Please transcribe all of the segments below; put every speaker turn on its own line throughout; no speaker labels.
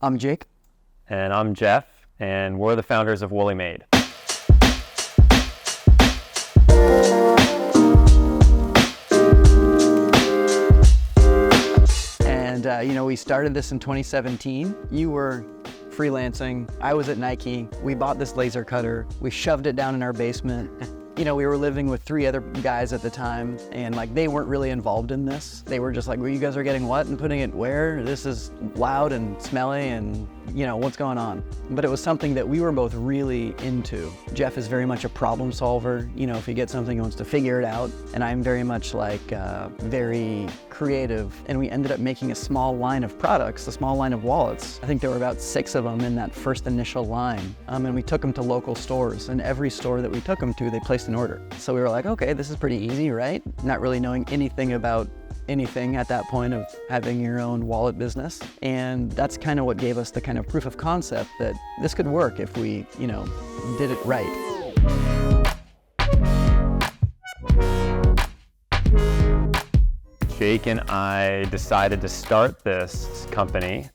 I'm Jake.
And I'm Jeff, and we're the founders of Woolly Made.
And, we started this in 2017. You were freelancing. I was at Nike. We bought this laser cutter. We shoved it down in our basement. We were living with 3 other guys at the time, and they weren't really involved in this. They were just like, well, you guys are getting what and putting it where? This is loud and smelly and, what's going on? But it was something that we were both really into. Jeff is very much a problem solver. If he gets something, he wants to figure it out. And I'm very much very creative. And we ended up making a small line of products, a small line of wallets. I think there were about 6 of them in that first initial line. And we took them to local stores, and every store that we took them to, they placed an order. So we were like, okay, this is pretty easy, right? Not really knowing anything about anything at that point of having your own wallet business. And that's kind of what gave us the kind of proof of concept that this could work if we, did it right.
Jake and I decided to start this company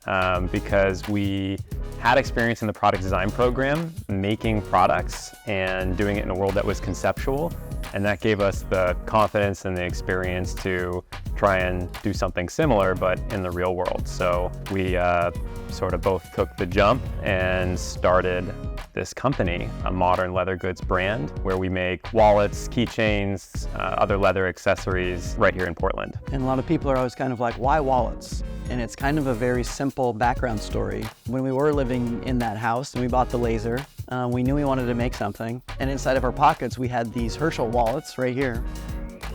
because we had experience in the product design program, making products and doing it in a world that was conceptual. And that gave us the confidence and the experience to try and do something similar, but in the real world. So we sort of both took the jump and started this company, a modern leather goods brand, where we make wallets, keychains, other leather accessories right here in Portland.
And a lot of people are always kind of like, why wallets? And it's kind of a very simple background story. When we were living in that house and we bought the laser, we knew we wanted to make something. And inside of our pockets, we had these Herschel wallets right here.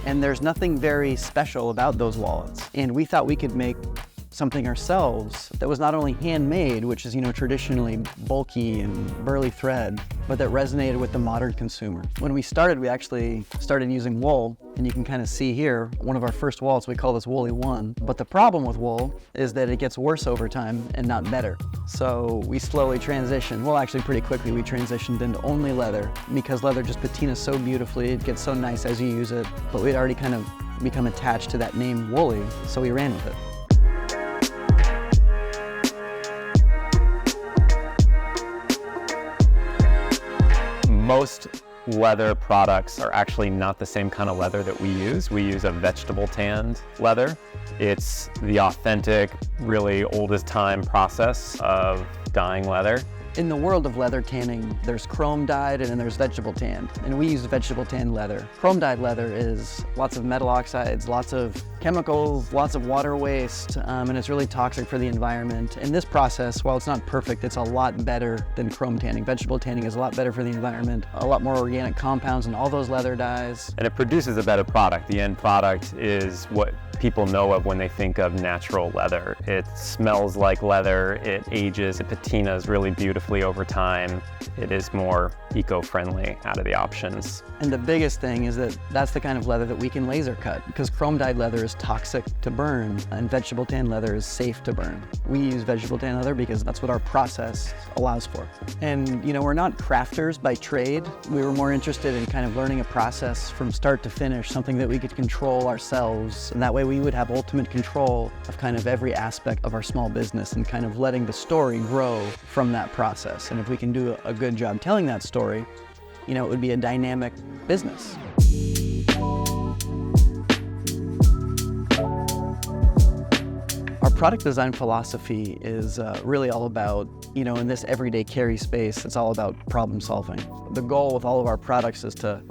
And there's nothing very special about those wallets. And we thought we could make something ourselves that was not only handmade, which is, traditionally bulky and burly thread, but that resonated with the modern consumer. When we started, we actually started using wool, and you can kind of see here, one of our first wallets, we call this Woolly 1. But the problem with wool is that it gets worse over time and not better. So we slowly transitioned, well, actually pretty quickly, we transitioned into only leather, because leather just patinas so beautifully, it gets so nice as you use it. But we'd already kind of become attached to that name Woolly, so we ran with it.
Most leather products are actually not the same kind of leather that we use. We use a vegetable tanned leather. It's the authentic, really oldest time process of dyeing leather.
In the world of leather tanning, there's chrome dyed and then there's vegetable tanned. And we use vegetable tanned leather. Chrome dyed leather is lots of metal oxides, lots of chemicals, lots of water waste, and it's really toxic for the environment. And this process, while it's not perfect, it's a lot better than chrome tanning. Vegetable tanning is a lot better for the environment, a lot more organic compounds in all those leather dyes.
And it produces a better product. The end product is what people know of when they think of natural leather. It smells like leather, it ages, it patinas really beautifully over time. It is more eco-friendly out of the options.
And the biggest thing is that that's the kind of leather that we can laser cut, because chrome dyed leather is toxic to burn and vegetable tan leather is safe to burn. We use vegetable tan leather because that's what our process allows for. And we're not crafters by trade. We were more interested in kind of learning a process from start to finish, something that we could control ourselves. And that way we would have ultimate control of kind of every aspect of our small business and kind of letting the story grow from that process. And if we can do a good job telling that story, it would be a dynamic business. Our product design philosophy is really all about, in this everyday carry space, it's all about problem solving. The goal with all of our products is to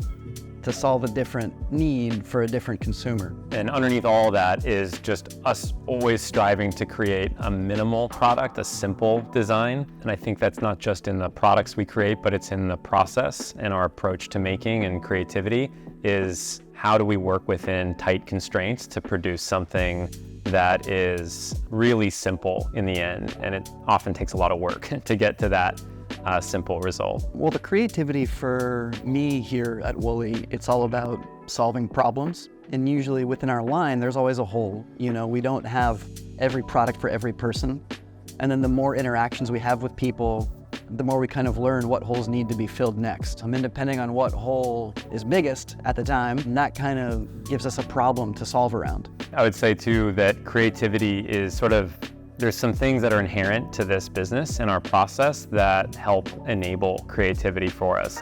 solve a different need for a different consumer.
And underneath all that is just us always striving to create a minimal product, a simple design. And I think that's not just in the products we create, but it's in the process and our approach to making and creativity is how do we work within tight constraints to produce something that is really simple in the end. And it often takes a lot of work to get to that simple result.
Well, the creativity for me here at Woolly, it's all about solving problems. And usually within our line, there's always a hole. We don't have every product for every person. And then the more interactions we have with people, the more we kind of learn what holes need to be filled next. And depending on what hole is biggest at the time, that kind of gives us a problem to solve around.
I would say too that creativity is sort of there's some things that are inherent to this business and our process that help enable creativity for us.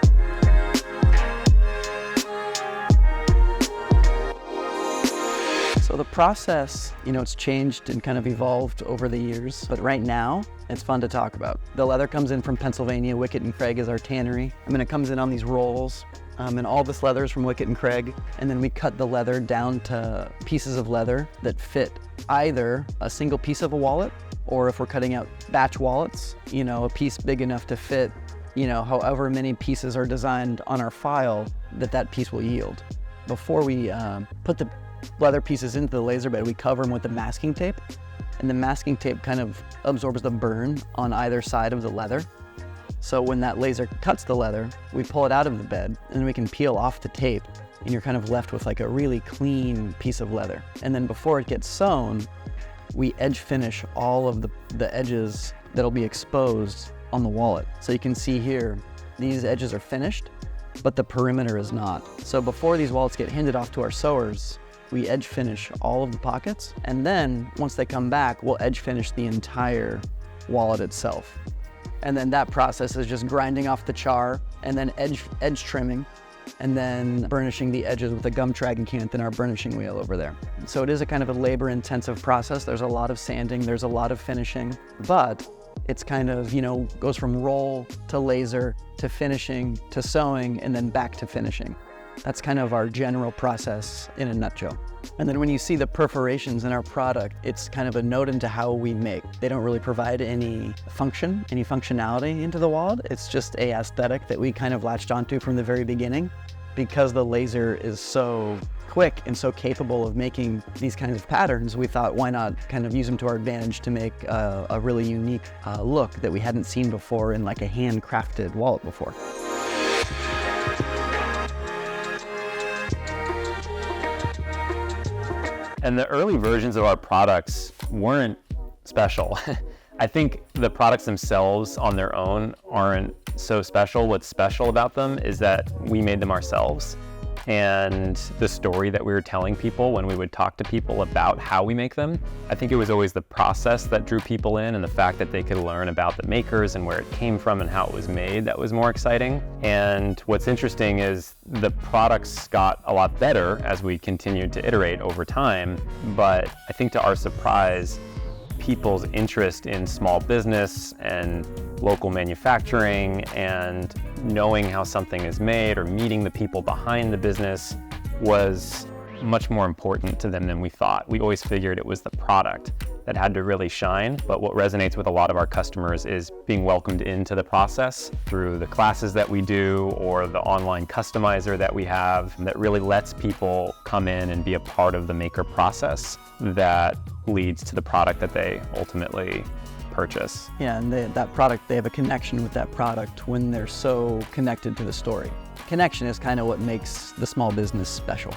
So the process, it's changed and kind of evolved over the years, but right now it's fun to talk about. The leather comes in from Pennsylvania. Wickett and Craig is our tannery. It comes in on these rolls, and all this leather is from Wickett and Craig, and then we cut the leather down to pieces of leather that fit either a single piece of a wallet, or if we're cutting out batch wallets, a piece big enough to fit, however many pieces are designed on our file that piece will yield. Before we put the leather pieces into the laser bed, we cover them with the masking tape, and the masking tape kind of absorbs the burn on either side of the leather. So when that laser cuts the leather, we pull it out of the bed and we can peel off the tape, and you're kind of left with like a really clean piece of leather. And then before it gets sewn, we edge finish all of the edges that'll be exposed on the wallet. So you can see here, these edges are finished, but the perimeter is not. So before these wallets get handed off to our sewers, we edge finish all of the pockets, and then once they come back, we'll edge finish the entire wallet itself. And then that process is just grinding off the char, and then edge trimming, and then burnishing the edges with a gum trag and cant in our burnishing wheel over there. So it is a kind of a labor-intensive process. There's a lot of sanding, there's a lot of finishing, but it's kind of, goes from roll to laser to finishing to sewing and then back to finishing. That's kind of our general process in a nutshell. And then when you see the perforations in our product, it's kind of a note into how we make. They don't really provide any functionality into the wallet. It's just a aesthetic that we kind of latched onto from the very beginning. Because the laser is so quick and so capable of making these kinds of patterns, we thought, why not kind of use them to our advantage to make a really unique look that we hadn't seen before in like a handcrafted wallet before.
And the early versions of our products weren't special. I think the products themselves on their own aren't so special. What's special about them is that we made them ourselves. And the story that we were telling people when we would talk to people about how we make them, I think it was always the process that drew people in, and the fact that they could learn about the makers and where it came from and how it was made that was more exciting. And what's interesting is the products got a lot better as we continued to iterate over time, but I think to our surprise, people's interest in small business and local manufacturing and knowing how something is made or meeting the people behind the business was much more important to them than we thought. We always figured it was the product that had to really shine, but what resonates with a lot of our customers is being welcomed into the process through the classes that we do or the online customizer that we have that really lets people come in and be a part of the maker process that leads to the product that they ultimately purchase.
Yeah, and that product, they have a connection with that product when they're so connected to the story. Connection is kind of what makes the small business special.